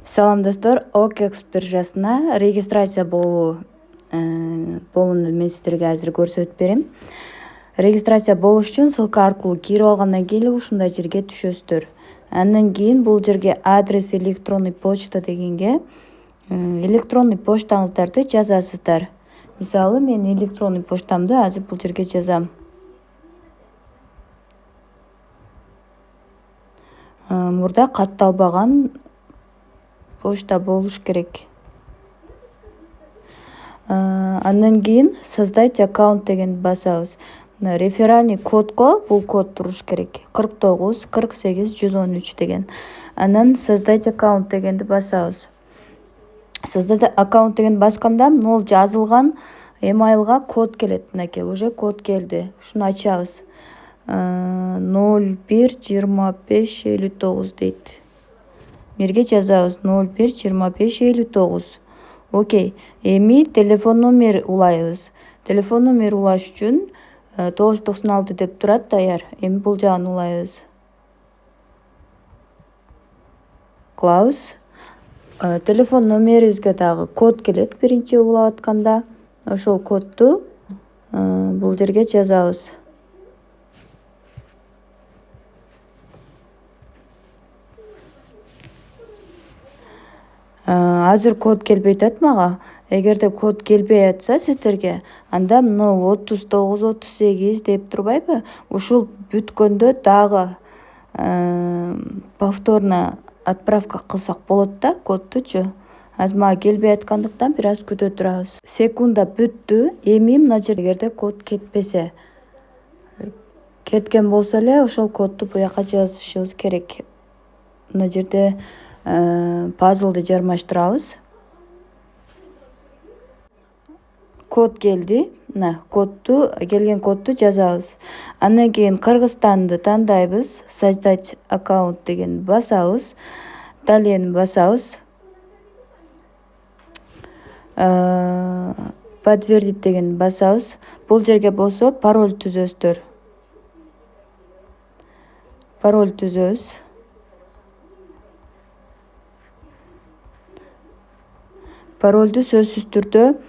Салам достор, OKEX биржасына регистрация болууну мен сиздерге азыр көрсөтүп берем. Регистрация болуш үчүн ссылка аркылуу кирип алгандан кийин ушундай жерге түшөсүздөр. Андан кийин бул жерге адрес электронный почта дегенге электронный почтаңыздарды жазасыздар. Мисалы мен электронный почтамды азыр бул жерге жазам. Мурда катталбаган почта болуш керек. Андан кийин создать аккаунт дегенди басабыз. Реферальный кодко бул код туруш керек. 49 48 113 деген. Анан создать аккаунт дегенди басабыз. Создать аккаунт деген басканда ол жазылган emailга код келет. Мынакей уже код келди. Ушуну ачабыз. 01 25 59 дейт. Мерге жазабыз 01 25 59. Окей. Эми телефон номер улайбыз. Телефон номер улаш үчүн 996 деп турат даяр. Эми бул жагын улайбыз. Кылабыз. Телефон номерибизге дагы код келет биринчи улап атканда. Ошол кодду бул жерге жазабыз. Азыр код келбей атат мага. Эгерде код келбей атса сиздерге, анда 039 38 деп турбайбы? Ушул бүткөндө дагы повторно отправка кылсак болот да коддучу. Азыр мага келбей аткандыктан бир аз күтө турабыз. Секунда бүттү. Эми мына жерде эгерде код кетпесе, кеткен болсо эле ошол кодду буяка жазышыбыз керек. Мына жерде пазлды жармаштырабыз. Код келди. Мына келген кодду жазабыз. Андан кийин Кыргызстанды тандайбыз. Создать аккаунт дегенди басабыз. Далее басабыз. Подтвердить дегенди басабыз. Бул жерге болсо пароль түзөсүздөр. Пароль түзөбүз. Паролду сөзсүз түрдө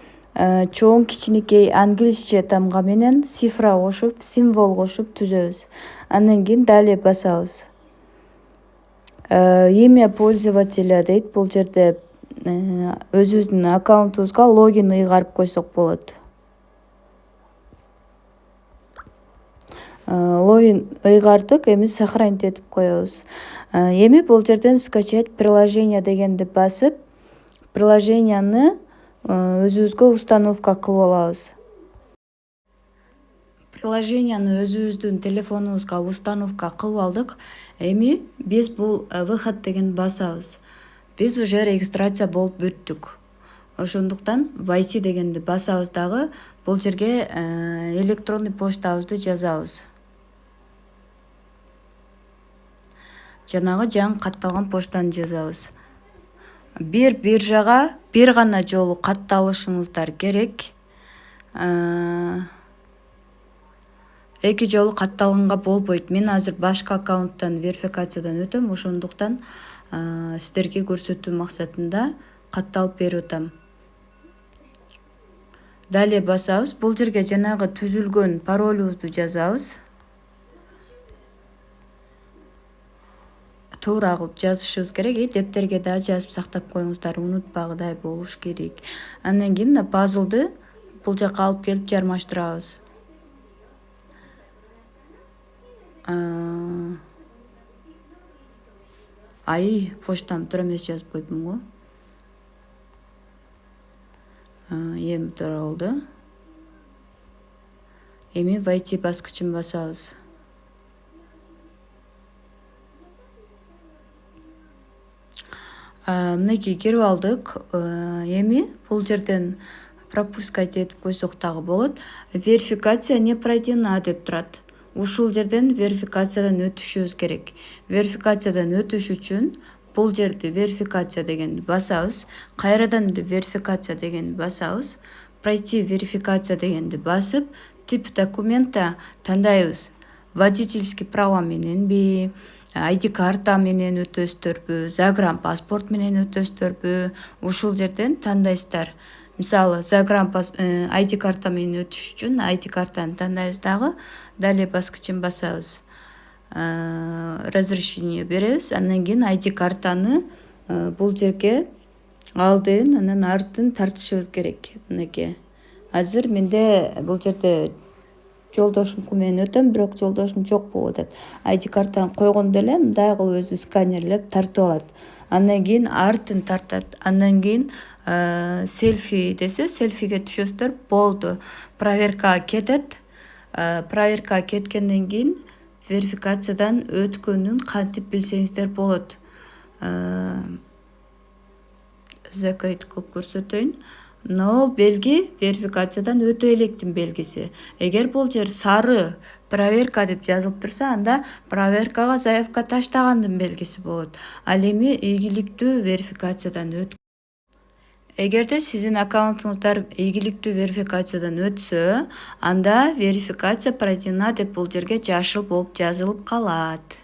чоң кичинекей англисче тамга менен цифра кошуп, символ кошуп түзөбүз. Андан кийин далее басабыз. Имя пользователя дейт. Бул жерде өзүбүздүн аккаунтубузга логин ыйгарып койсок болот. Логин ыйгардык, эми сохранить этип коебуз. Эми бул жерден скачать приложение дегенди басып, приложенияны өзүбүзгө установка кылып алабыз. Приложенияны өзүбүздүн телефонубузга установка кылып алдык. Эми биз бул выход деген басабыз. Биз уже регистрация болуп бүттүк. Ошондуктан войти дегенди басабыз дагы бул жерге электронный почтабызды жазабыз. Жанагы жаңы катталган почтаны жазабыз. Бир биржага бир гана жолу катталышыңыздар керек. Эки жолу катталганга болбойт. Мен азыр башка аккаунттан верификациядан өтөм, ошондуктан сиздерге көрсөтүү максатында катталып берип атам. Далее басабыз. Бул жерге жанагы түзүлгөн паролубузду жазабыз. Туура кылып жазышыбыз керек. Дептерге да жазып сактап коюңуздар, унутпагыдай болуш керек. Андан кийин мына пазлды бул жака алып келип жармаштырабыз. Почтам туура эмес жазып койдум го. Эми туура болду. Эми войти баскычын басабыз. Мынакей кирип алдык. Эми бул жерден пропускать этип койсок дагы болот. Верификация не пройдена деп турат. Ушул жерден верификациядан өтүшүбүз керек. Верификациядан өтүш үчүн бул жерди верификация дегенди басабыз. Кайрадан верификация дегенди басабыз. Пройти верификация дегенди басып, тип документа тандайбыз. Водительский права мененби, ID карта менен өтөсүздөрбү, загранпаспорт менен өтөсүздөрбү, ушул жерден тандайсыздар. Мисалы, ID карта менен өтүш үчүн ID картаны тандайбыз дагы, далее баскычын басабыз. Разрешение беребиз. Андан кийин ID картаны бул жерге алдын, анан артын тартышыбыз керек. Мынакей. Азыр менде бул жерде жолдошумку менен өтөм, бирок жолдошум жок болуп атат. ID картаны койгондо эле мындай кылып өзү сканерлеп тартып алат. Андан кийин артын тартат. Андан кийин селфи десе, селфиге түшөсүздөр, болду. Проверка кетет. Проверка кеткенден кийин верификациядан өткөнүн кантип билсеңиздер болот. Закрыть кылып көрсөтөйүн. Мына белги верификациядан өтө электин белгиси. Эгер бул жер сары проверка деп жазылып турса, анда проверкага заявка таштагандын белгиси болот. Ал эми ийгиликтүү верификациядан Эгерде сиздин аккаунтуңуздар ийгиликтүү верификациядан өтсө, анда верификация пройдена деп бул жерге жашыл болуп жазылып калат.